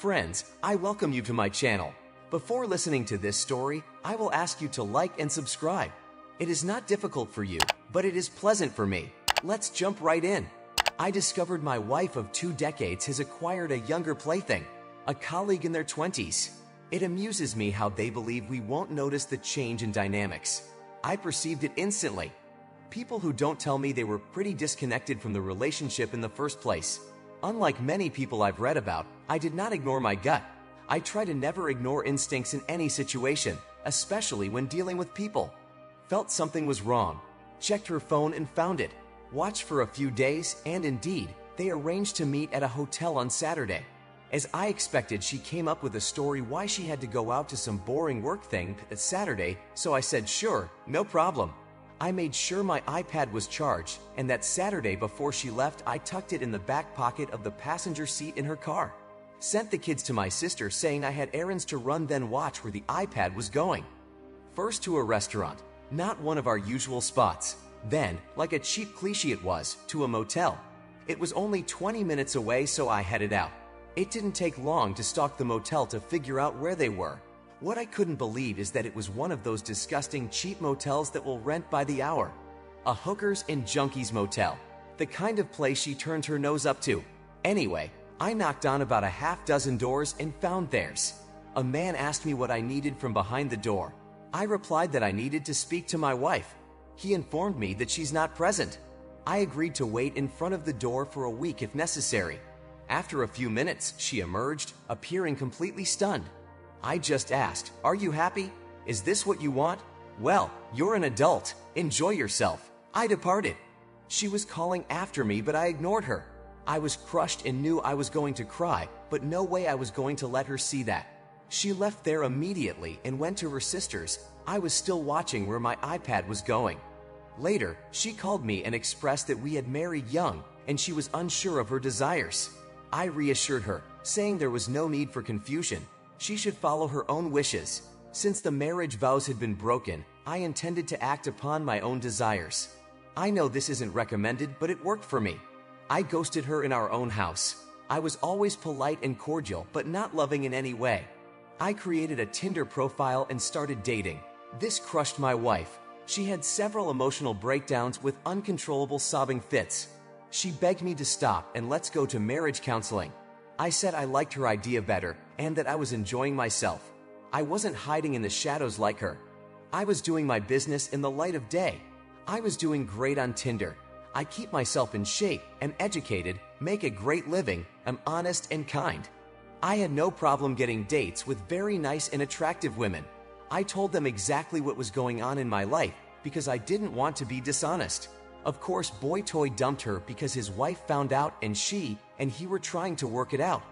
Friends, I welcome you to my channel. Before listening to this story, I will ask you to like and subscribe. It is not difficult for you, but it is pleasant for me. Let's jump right in. I discovered my wife of 2 decades has acquired a younger plaything, a colleague in their 20s. It amuses me how they believe we won't notice the change in dynamics. I perceived it instantly. People who don't tell me they were pretty disconnected from the relationship in the first place. Unlike many people I've read about, I did not ignore my gut. I try to never ignore instincts in any situation, especially when dealing with people. Felt something was wrong. Checked her phone and found it. Watched for a few days, and indeed, they arranged to meet at a hotel on Saturday. As I expected, she came up with a story why she had to go out to some boring work thing at Saturday, so I said sure, no problem. I made sure my iPad was charged, and that Saturday before she left, I tucked it in the back pocket of the passenger seat in her car. Sent the kids to my sister saying I had errands to run, then watch where the iPad was going. First to a restaurant, not one of our usual spots. Then, like a cheap cliche it was, to a motel. It was only 20 minutes away, so I headed out. It didn't take long to stalk the motel to figure out where they were. What I couldn't believe is that it was one of those disgusting cheap motels that will rent by the hour. A hookers and junkies motel. The kind of place she turned her nose up to. Anyway, I knocked on about a half dozen doors and found theirs. A man asked me what I needed from behind the door. I replied that I needed to speak to my wife. He informed me that she's not present. I agreed to wait in front of the door for a week if necessary. After a few minutes, she emerged, appearing completely stunned. I just asked, "Are you happy? Is this what you want? Well, you're an adult. Enjoy yourself." I departed. She was calling after me, but I ignored her. I was crushed and knew I was going to cry, but no way I was going to let her see that. She left there immediately and went to her sister's. I was still watching where my iPad was going. Later, she called me and expressed that we had married young and she was unsure of her desires. I reassured her, saying there was no need for confusion. She should follow her own wishes. Since the marriage vows had been broken, I intended to act upon my own desires. I know this isn't recommended, but it worked for me. I ghosted her in our own house. I was always polite and cordial, but not loving in any way. I created a Tinder profile and started dating. This crushed my wife. She had several emotional breakdowns with uncontrollable sobbing fits. She begged me to stop and let's go to marriage counseling. I said I liked her idea better and that I was enjoying myself. I wasn't hiding in the shadows like her. I was doing my business in the light of day. I was doing great on Tinder. I keep myself in shape, am educated, make a great living, am honest and kind. I had no problem getting dates with very nice and attractive women. I told them exactly what was going on in my life because I didn't want to be dishonest. Of course, Boy Toy dumped her because his wife found out and she and he were trying to work it out.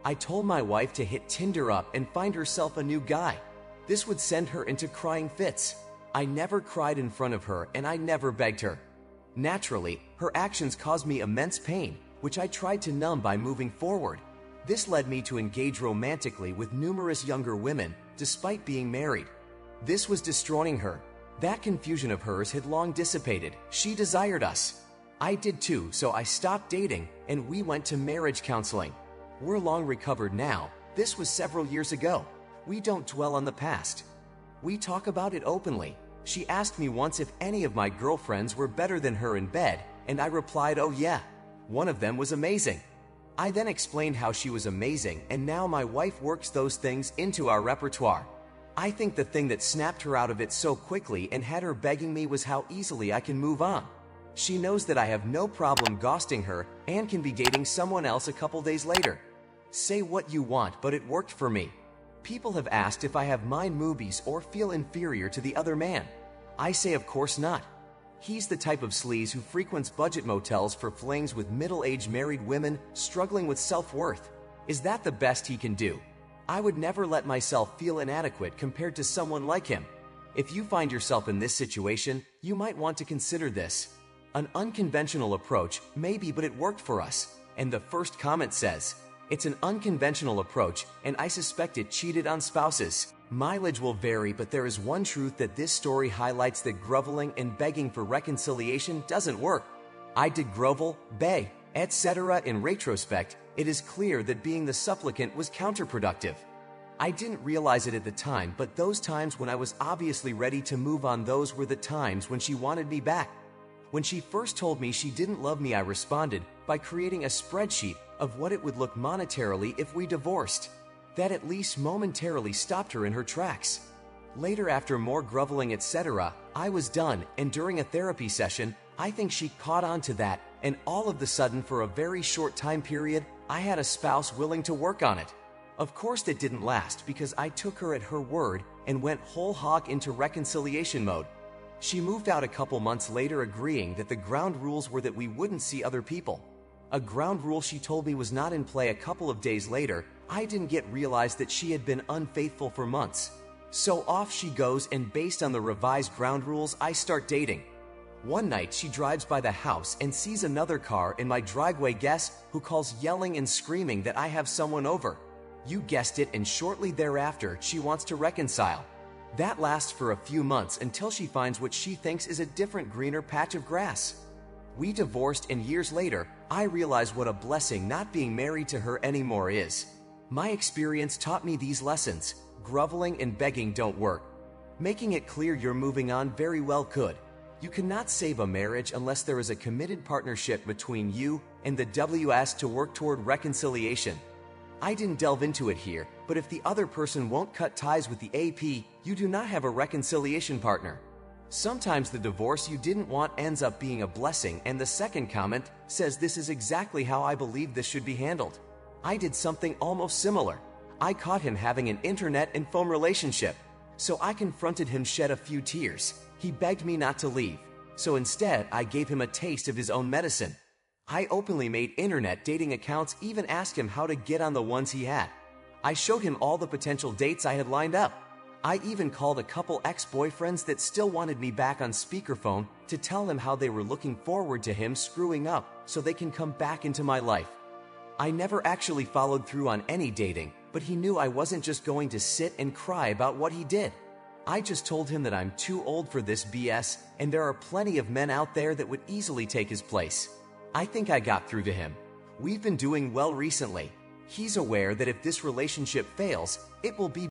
I told my wife to hit Tinder up and find herself a new guy. This would send her into crying fits. I never cried in front of her and I never begged her. Naturally, her actions caused me immense pain, which I tried to numb by moving forward. This led me to engage romantically with numerous younger women, despite being married. This was destroying her. That confusion of hers had long dissipated. She desired us. I did too, so I stopped dating and we went to marriage counseling. We're long recovered now. This was several years ago. We don't dwell on the past. We talk about it openly. She asked me once if any of my girlfriends were better than her in bed, and I replied, "Oh yeah. One of them was amazing." I then explained how she was amazing, and now my wife works those things into our repertoire. I think the thing that snapped her out of it so quickly and had her begging me was how easily I can move on. She knows that I have no problem ghosting her and can be dating someone else a couple days later. Say what you want, but it worked for me. People have asked if I have mind movies or feel inferior to the other man. I say of course not. He's the type of sleaze who frequents budget motels for flings with middle-aged married women struggling with self-worth. Is that the best he can do? I would never let myself feel inadequate compared to someone like him. If you find yourself in this situation, you might want to consider this. An unconventional approach, maybe, but it worked for us. And the first comment says, "It's an unconventional approach, and I suspect it cheated on spouses." Mileage will vary, but there is one truth that this story highlights: that groveling and begging for reconciliation doesn't work. I did grovel, beg, etc. in retrospect, It is clear that being the supplicant was counterproductive. I didn't realize it at the time, but those times when I was obviously ready to move on, those were the times when she wanted me back. When she first told me she didn't love me, I responded by creating a spreadsheet of what it would look monetarily if we divorced. That at least momentarily stopped her in her tracks. Later, after more groveling, etc., I was done, and during a therapy session, I think she caught on to that, and all of the sudden, for a very short time period, I had a spouse willing to work on it. Of course that didn't last, because I took her at her word and went whole hog into reconciliation mode. She moved out a couple months later, agreeing that the ground rules were that we wouldn't see other people. A ground rule she told me was not in play. A couple of days later, I didn't yet realize that she had been unfaithful for months. So off she goes, and based on the revised ground rules, I start dating. One night, she drives by the house and sees another car in my driveway. Guess who calls, yelling and screaming that I have someone over? You guessed it, and shortly thereafter, she wants to reconcile. That lasts for a few months until she finds what she thinks is a different, greener patch of grass. We divorced, and years later, I realized what a blessing not being married to her anymore is. My experience taught me these lessons. Groveling and begging don't work. Making it clear you're moving on very well could. You cannot save a marriage unless there is a committed partnership between you and the WS to work toward reconciliation. I didn't delve into it here, but if the other person won't cut ties with the AP, you do not have a reconciliation partner. Sometimes the divorce you didn't want ends up being a blessing, and the second comment says, "This is exactly how I believe this should be handled." I did something almost similar. I caught him having an internet and phone relationship. So I confronted him, shed a few tears. He begged me not to leave. So instead, I gave him a taste of his own medicine. I openly made internet dating accounts, even asked him how to get on the ones he had. I showed him all the potential dates I had lined up. I even called a couple ex-boyfriends that still wanted me back on speakerphone to tell them how they were looking forward to him screwing up so they can come back into my life. I never actually followed through on any dating, but he knew I wasn't just going to sit and cry about what he did. I just told him that I'm too old for this BS, and there are plenty of men out there that would easily take his place. I think I got through to him. We've been doing well recently. He's aware that if this relationship fails, it will be